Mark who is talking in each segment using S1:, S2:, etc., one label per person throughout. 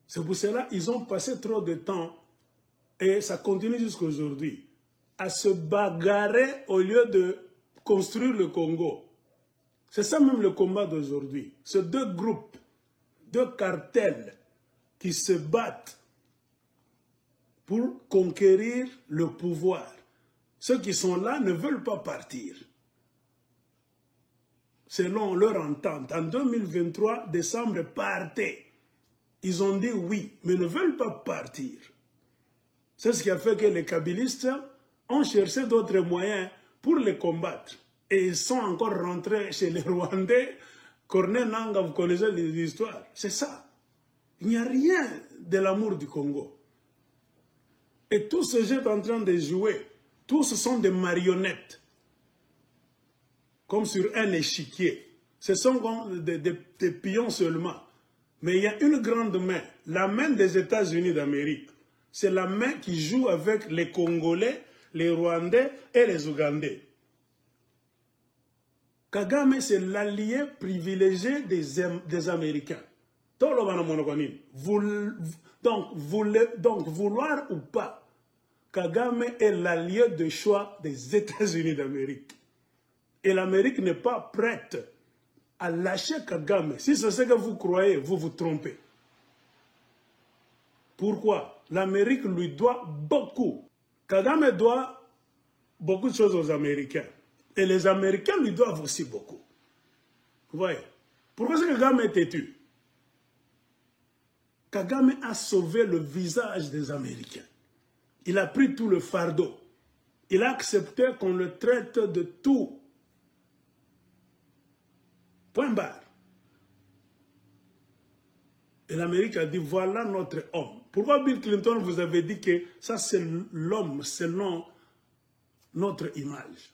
S1: C'est pour cela qu'ils ont passé trop de temps, et ça continue jusqu'à aujourd'hui, à se bagarrer au lieu de construire le Congo. C'est ça même le combat d'aujourd'hui. C'est deux groupes, deux cartels qui se battent pour conquérir le pouvoir. Ceux qui sont là ne veulent pas partir. Selon leur entente, en 2023, décembre, partez. Ils ont dit oui, mais ne veulent pas partir. C'est ce qui a fait que les kabylistes ont cherché d'autres moyens pour les combattre. Et ils sont encore rentrés chez les Rwandais. Corneille Nangaa, vous connaissez l'histoire. C'est ça. Il n'y a rien de l'amour du Congo. Et tous ces gens en train de jouer, tous sont des marionnettes. Comme sur un échiquier. Ce sont comme des pions seulement. Mais il y a une grande main, la main des États-Unis d'Amérique. C'est la main qui joue avec les Congolais, les Rwandais et les Ougandais. Kagame, c'est l'allié privilégié des Américains. Donc, vouloir ou pas, Kagame est l'allié de choix des États-Unis d'Amérique. Et l'Amérique n'est pas prête à lâcher Kagame. Si c'est ce que vous croyez, vous vous trompez. Pourquoi? L'Amérique lui doit beaucoup. Kagame doit beaucoup de choses aux Américains. Et les Américains lui doivent aussi beaucoup. Vous voyez? Pourquoi est-ce que Kagame est têtu? Kagame a sauvé le visage des Américains. Il a pris tout le fardeau. Il a accepté qu'on le traite de tout. Point barre. Et l'Amérique a dit, voilà notre homme. Pourquoi Bill Clinton vous avait dit que ça c'est l'homme selon notre image?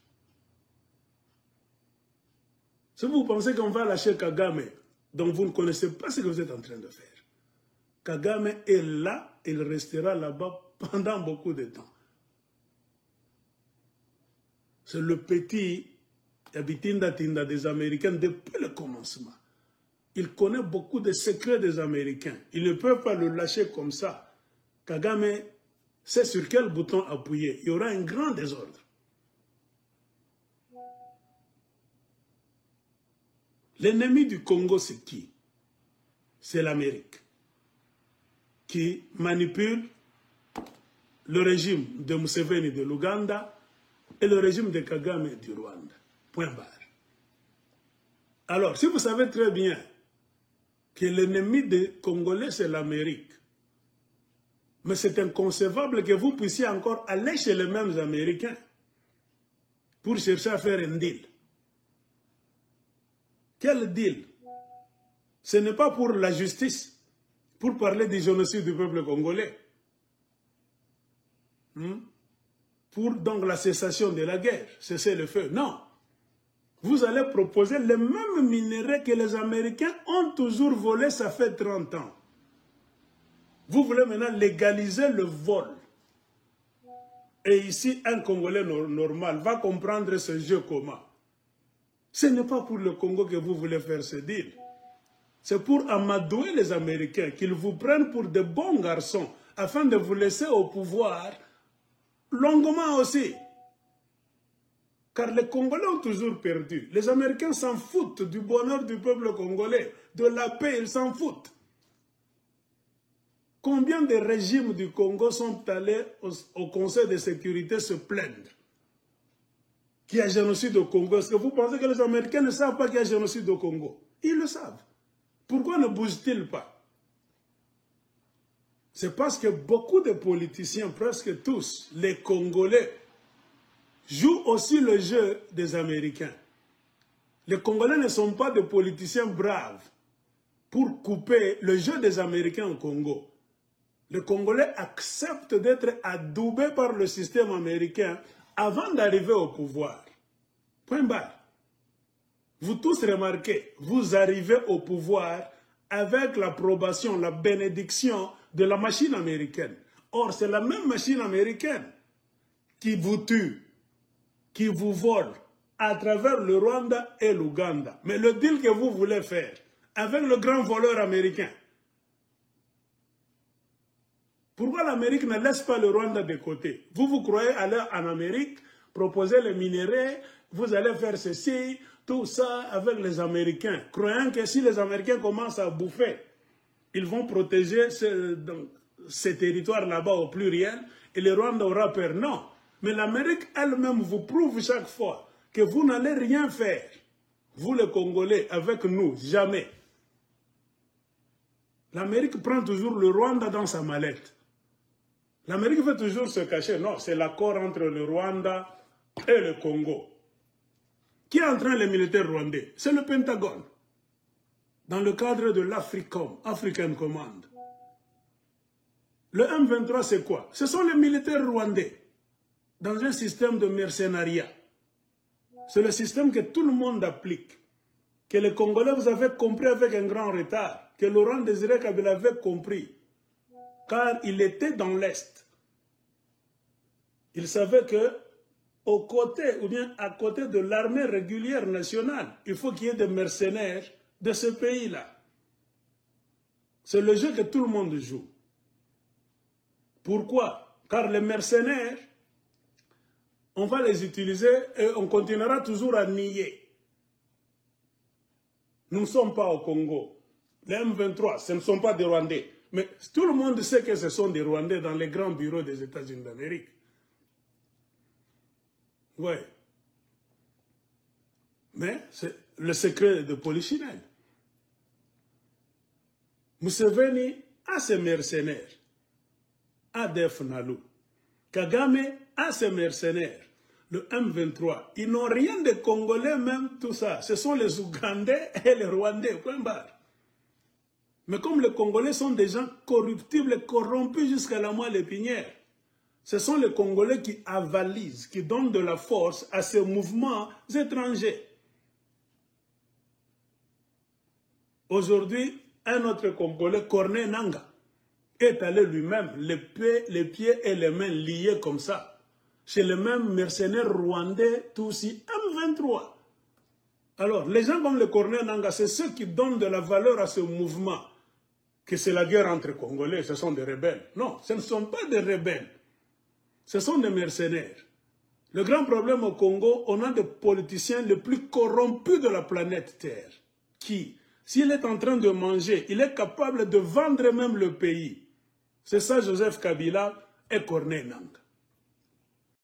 S1: Si vous pensez qu'on va lâcher Kagame, donc vous ne connaissez pas ce que vous êtes en train de faire. Kagame est là, il restera là-bas pendant beaucoup de temps. C'est le petit Abitinda Tinda des Américains depuis le commencement. Il connaît beaucoup de secrets des Américains. Ils ne peuvent pas le lâcher comme ça. Kagame sait sur quel bouton appuyer. Il y aura un grand désordre. L'ennemi du Congo, c'est qui? C'est l'Amérique, qui manipule le régime de Museveni de l'Ouganda et le régime de Kagame du Rwanda. Point barre. Alors, si vous savez très bien que l'ennemi des Congolais, c'est l'Amérique, mais c'est inconcevable que vous puissiez encore aller chez les mêmes Américains pour chercher à faire un deal. Quel deal? Ce n'est pas pour la justice, pour parler du génocide du peuple congolais. Pour donc la cessation de la guerre, cesser le feu. Non. Vous allez proposer les mêmes minerais que les Américains ont toujours volés, ça fait 30 ans. Vous voulez maintenant légaliser le vol. Et ici, un Congolais normal va comprendre ce jeu comment. Ce n'est pas pour le Congo que vous voulez faire ce deal. C'est pour amadouer les Américains, qu'ils vous prennent pour de bons garçons, afin de vous laisser au pouvoir longuement aussi. Car les Congolais ont toujours perdu. Les Américains s'en foutent du bonheur du peuple congolais, de la paix, ils s'en foutent. Combien de régimes du Congo sont allés au Conseil de sécurité se plaindre qu'il y a génocide au Congo? Est-ce que vous pensez que les Américains ne savent pas qu'il y a génocide au Congo? Ils le savent. Pourquoi ne bougent-ils pas? C'est parce que beaucoup de politiciens, presque tous, les Congolais, jouent aussi le jeu des Américains. Les Congolais ne sont pas des politiciens braves pour couper le jeu des Américains au Congo. Les Congolais acceptent d'être adoubés par le système américain avant d'arriver au pouvoir. Point barre. Vous tous remarquez, vous arrivez au pouvoir avec l'approbation, la bénédiction de la machine américaine. Or, c'est la même machine américaine qui vous tue, qui vous vole à travers le Rwanda et l'Ouganda. Mais le deal que vous voulez faire avec le grand voleur américain, Pourquoi l'Amérique ne laisse pas le Rwanda de côté? Vous croyez aller en Amérique, proposer les minéraux, vous allez faire ceci, tout ça avec les Américains, croyant que si les Américains commencent à bouffer, ils vont protéger ces territoires là-bas au pluriel et le Rwanda aura peur. Non, mais l'Amérique elle-même vous prouve chaque fois que vous n'allez rien faire. Vous les Congolais, avec nous, jamais. L'Amérique prend toujours le Rwanda dans sa mallette. L'Amérique veut toujours se cacher. Non, c'est l'accord entre le Rwanda et le Congo. Qui entraîne les militaires rwandais? C'est le Pentagone. Dans le cadre de l'Africom, African Command. Le M23, c'est quoi? Ce sont les militaires rwandais dans un système de mercenariat. C'est le système que tout le monde applique. Que les Congolais, vous avez compris avec un grand retard. Que Laurent Désiré Kabila avait compris. Car il était dans l'Est. Il savait que aux côtés, ou bien à côté de l'armée régulière nationale, il faut qu'il y ait des mercenaires de ce pays-là. C'est le jeu que tout le monde joue. Pourquoi? Car les mercenaires, on va les utiliser et on continuera toujours à nier. Nous ne sommes pas au Congo. Les M23, ce ne sont pas des Rwandais. Mais tout le monde sait que ce sont des Rwandais dans les grands bureaux des États-Unis d'Amérique. Oui. Mais c'est le secret de Polichinelle. Museveni a ses mercenaires. Adef Nalou. Kagame a ses mercenaires. Le M23. Ils n'ont rien de Congolais même, tout ça. Ce sont les Ougandais et les Rwandais. Point barre. Mais comme les Congolais sont des gens corruptibles et corrompus jusqu'à la moelle épinière, ce sont les Congolais qui avalisent, qui donnent de la force à ces mouvements étrangers. Aujourd'hui, un autre Congolais, Corneille Nangaa, est allé lui-même, les pieds et les mains liés comme ça, chez le même mercenaire rwandais, Tutsi M23. Alors, les gens comme le Corneille Nangaa, c'est ceux qui donnent de la valeur à ce mouvement, que c'est la guerre entre Congolais, ce sont des rebelles. Non, ce ne sont pas des rebelles. Ce sont des mercenaires. Le grand problème au Congo, on a des politiciens les plus corrompus de la planète Terre, qui, s'il est en train de manger, il est capable de vendre même le pays. C'est ça Joseph Kabila et Corneille Nangaa.